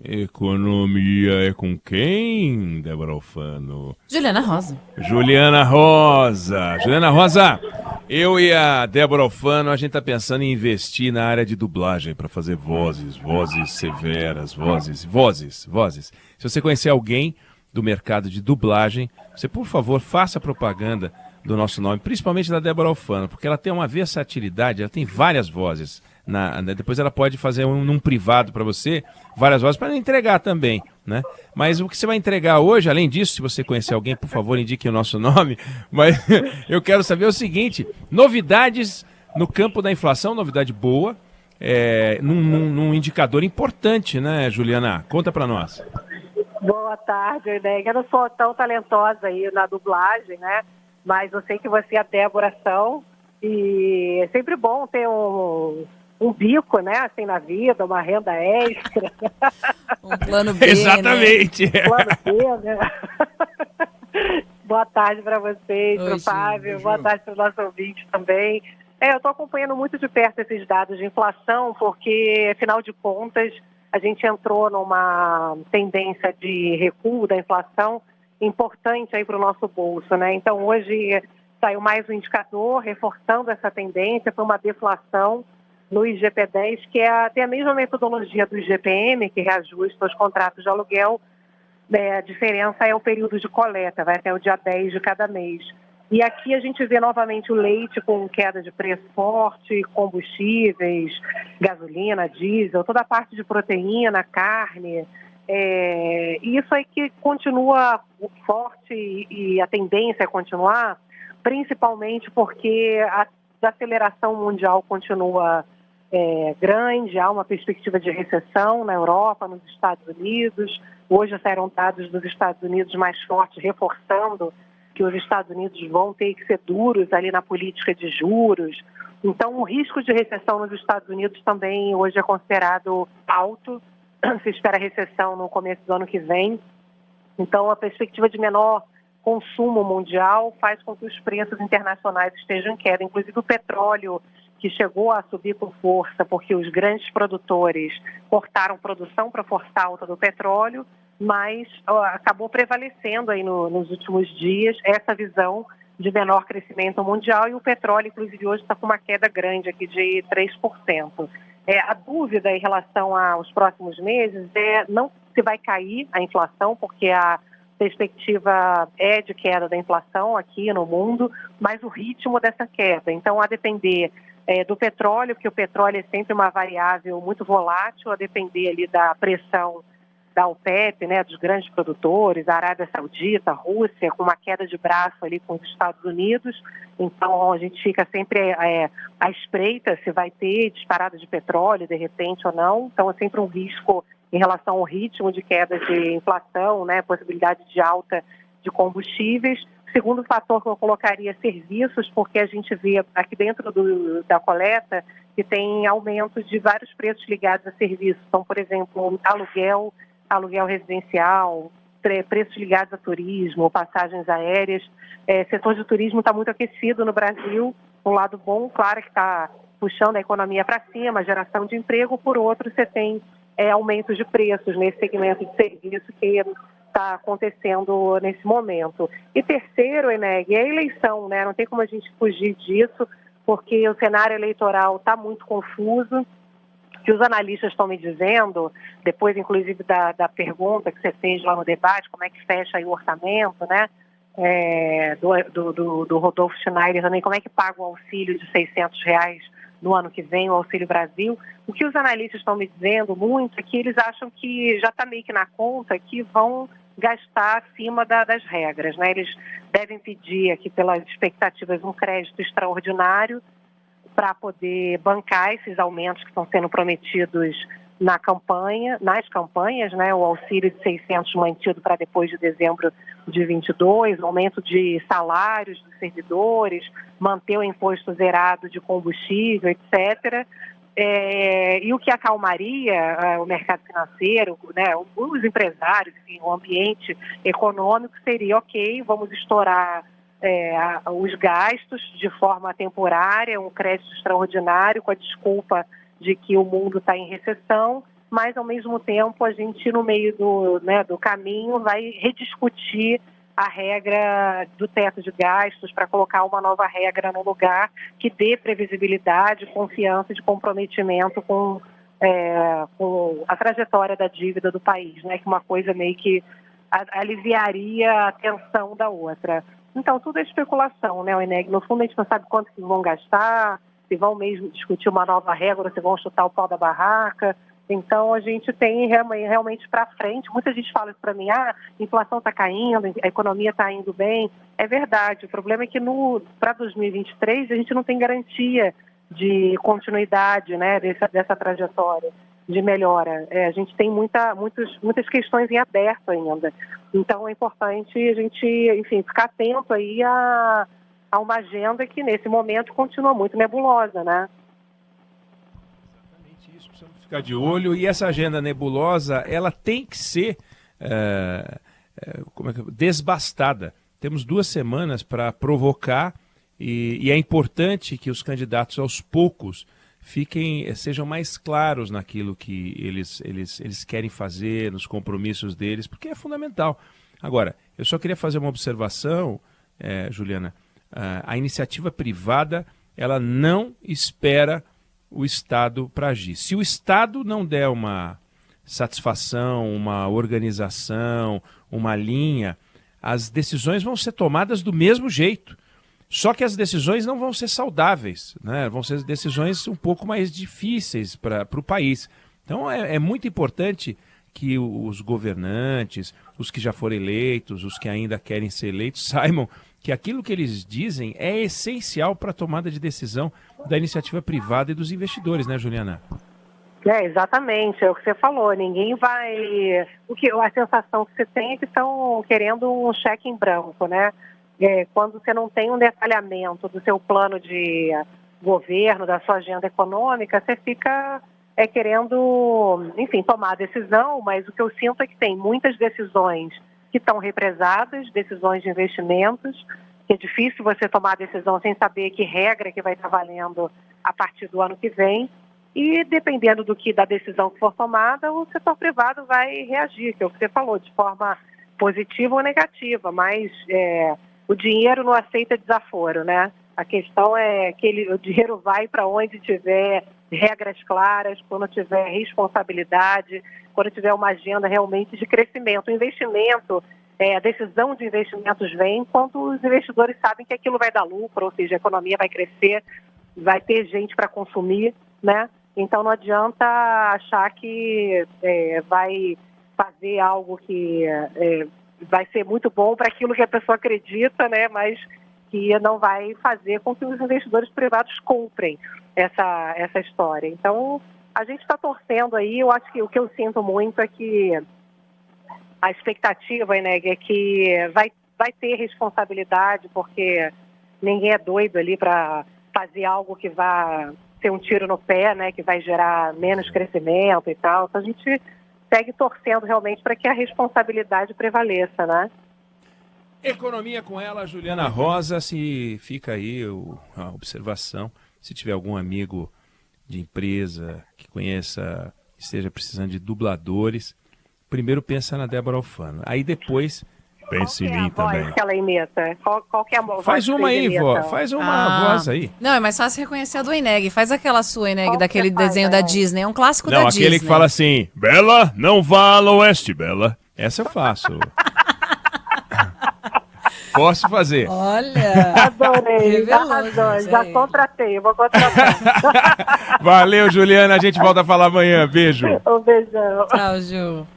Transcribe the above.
Economia é com quem, Débora Alfano? Juliana Rosa. Juliana Rosa. Juliana Rosa, eu e a Débora Alfano, a gente tá pensando em investir na área de dublagem para fazer vozes severas, vozes. Se você conhecer alguém do mercado de dublagem, você, por favor, faça propaganda do nosso nome, principalmente da Débora Alfano, porque ela tem uma versatilidade, ela tem várias vozes. Depois ela pode fazer num privado para você, várias vozes para entregar também, né? Mas o que você vai entregar hoje, além disso, se você conhecer alguém, por favor, indique o nosso nome. Mas eu quero saber o seguinte: novidades no campo da inflação, novidade boa, num indicador importante, né, Juliana? Conta para nós. Boa tarde, Enéia. Eu não sou tão talentosa aí na dublagem, né? Mas eu sei que você e a Débora são. E é sempre bom ter um bico, né? Assim, na vida, uma renda extra. Um plano B, Exatamente. Né? Plano B, né? Boa tarde para vocês, para o Fábio. Boa tarde para os nossos ouvintes também. Eu estou acompanhando muito de perto esses dados de inflação, porque, afinal de contas, a gente entrou numa tendência de recuo da inflação importante aí para o nosso bolso, né? Então, hoje saiu mais um indicador reforçando essa tendência, foi uma deflação no IGP-10, que tem a mesma metodologia do IGPM, que reajusta os contratos de aluguel. A diferença é o período de coleta, vai até o dia 10 de cada mês. E aqui a gente vê novamente o leite com queda de preço forte, combustíveis, gasolina, diesel, toda a parte de proteína, carne. Isso aí que continua forte e a tendência é continuar, principalmente porque a desaceleração mundial continua grande, há uma perspectiva de recessão na Europa, nos Estados Unidos. Hoje saíram dados dos Estados Unidos mais fortes, reforçando que os Estados Unidos vão ter que ser duros ali na política de juros. Então, o risco de recessão nos Estados Unidos também hoje é considerado alto. Se espera recessão no começo do ano que vem. Então, a perspectiva de menor consumo mundial faz com que os preços internacionais estejam em queda. Inclusive, o petróleo, que chegou a subir com força porque os grandes produtores cortaram produção para forçar a alta do petróleo, mas acabou prevalecendo aí nos últimos dias essa visão de menor crescimento mundial, e o petróleo, inclusive, hoje está com uma queda grande aqui de 3%. A dúvida em relação aos próximos meses não se vai cair a inflação, porque a perspectiva é de queda da inflação aqui no mundo, mas o ritmo dessa queda. Então, a depender do petróleo, porque o petróleo é sempre uma variável muito volátil, a depender ali da pressão da OPEP, né, dos grandes produtores, a Arábia Saudita, a Rússia, com uma queda de braço ali com os Estados Unidos. Então, a gente fica sempre à espreita se vai ter disparada de petróleo, de repente, ou não. Então, é sempre um risco em relação ao ritmo de queda de inflação, né, possibilidade de alta de combustíveis. O segundo fator que eu colocaria serviços, porque a gente vê aqui dentro da coleta que tem aumento de vários preços ligados a serviços. Então, por exemplo, aluguel residencial, preços ligados a turismo, passagens aéreas. Setor de turismo está muito aquecido no Brasil. Um lado bom, claro, que está puxando a economia para cima, geração de emprego. Por outro, você tem aumentos de preços nesse segmento de serviço que está acontecendo nesse momento. E terceiro, Eneg, é a eleição, né? Não tem como a gente fugir disso, porque o cenário eleitoral está muito confuso. Que os analistas estão me dizendo, depois inclusive da pergunta que você fez lá no debate, como é que fecha aí o orçamento, né, do Rodolfo Schneider também, como é que paga o auxílio de R$600 no ano que vem, o Auxílio Brasil. O que os analistas estão me dizendo muito é que eles acham que já está meio que na conta que vão gastar acima das regras, né? Eles devem pedir aqui, pelas expectativas, um crédito extraordinário para poder bancar esses aumentos que estão sendo prometidos nas campanhas, né? O auxílio de 600 mantido para depois de dezembro de 22, o aumento de salários dos servidores, manter o imposto zerado de combustível, etc. E o que acalmaria o mercado financeiro, né? Os empresários, enfim, o ambiente econômico seria, ok, vamos estourar os gastos de forma temporária, um crédito extraordinário com a desculpa de que o mundo está em recessão, mas ao mesmo tempo a gente no meio do caminho vai rediscutir a regra do teto de gastos para colocar uma nova regra no lugar que dê previsibilidade, confiança de comprometimento com a trajetória da dívida do país, né? Que uma coisa meio que aliviaria a tensão da outra. Então, tudo é especulação, né, o Eneg? No fundo, a gente não sabe quanto que vão gastar, se vão mesmo discutir uma nova regra, se vão chutar o pau da barraca. Então, a gente tem realmente para frente. Muita gente fala isso para mim, a inflação está caindo, a economia está indo bem. É verdade, o problema é que para 2023 a gente não tem garantia de continuidade, né, dessa trajetória de melhora. A gente tem muitas questões em aberto ainda. Então, é importante a gente, enfim, ficar atento aí a uma agenda que, nesse momento, continua muito nebulosa, né? Exatamente isso, precisamos ficar de olho. E essa agenda nebulosa, ela tem que ser desbastada. Temos 2 semanas para provocar e é importante que os candidatos, aos poucos, sejam mais claros naquilo que eles querem fazer, nos compromissos deles, porque é fundamental. Agora, eu só queria fazer uma observação, Juliana. A iniciativa privada, ela não espera o Estado para agir. Se o Estado não der uma satisfação, uma organização, uma linha, as decisões vão ser tomadas do mesmo jeito. Só que as decisões não vão ser saudáveis, né? Vão ser decisões um pouco mais difíceis para o país. Então é muito importante que os governantes, os que já foram eleitos, os que ainda querem ser eleitos, saibam que aquilo que eles dizem é essencial para a tomada de decisão da iniciativa privada e dos investidores, né, Juliana? Exatamente, é o que você falou, ninguém vai... A sensação que você tem é que estão querendo um cheque em branco, né? Quando você não tem um detalhamento do seu plano de governo, da sua agenda econômica, você fica querendo, enfim, tomar decisão, mas o que eu sinto é que tem muitas decisões que estão represadas, decisões de investimentos, que é difícil você tomar a decisão sem saber que regra que vai estar valendo a partir do ano que vem, e dependendo da decisão que for tomada, o setor privado vai reagir, que é o que você falou, de forma positiva ou negativa, mas... O dinheiro não aceita desaforo, né? A questão é que o dinheiro vai para onde tiver regras claras, quando tiver responsabilidade, quando tiver uma agenda realmente de crescimento. O investimento, a decisão de investimentos vem quando os investidores sabem que aquilo vai dar lucro, ou seja, a economia vai crescer, vai ter gente para consumir, né? Então não adianta achar que vai fazer algo que... vai ser muito bom para aquilo que a pessoa acredita, né? Mas que não vai fazer com que os investidores privados comprem essa história. Então, a gente está torcendo aí. Eu acho que o que eu sinto muito é que a expectativa, né, é que vai ter responsabilidade, porque ninguém é doido ali para fazer algo que vá ser um tiro no pé, né? Que vai gerar menos crescimento e tal. Então, a gente segue torcendo realmente para que a responsabilidade prevaleça, né? Economia com ela, Juliana Rosa. Se fica aí a observação, se tiver algum amigo de empresa que conheça, que esteja precisando de dubladores, primeiro pensa na Débora Alfano. Aí depois pense em mim também. Qual que ela imita? Qual que é a voz? Faz uma aí, vó. Faz uma voz aí. Não, é mais fácil reconhecer a do Eneg. Faz aquela sua, Eneg, daquele desenho da Disney. É um clássico da Disney. Não, aquele que fala assim, Bela, não vá ao oeste, Bela. Essa eu faço. Posso fazer. Olha. Adorei. Já contratei, eu vou contratar. Valeu, Juliana. A gente volta a falar amanhã. Beijo. Um beijão. Tchau, Ju.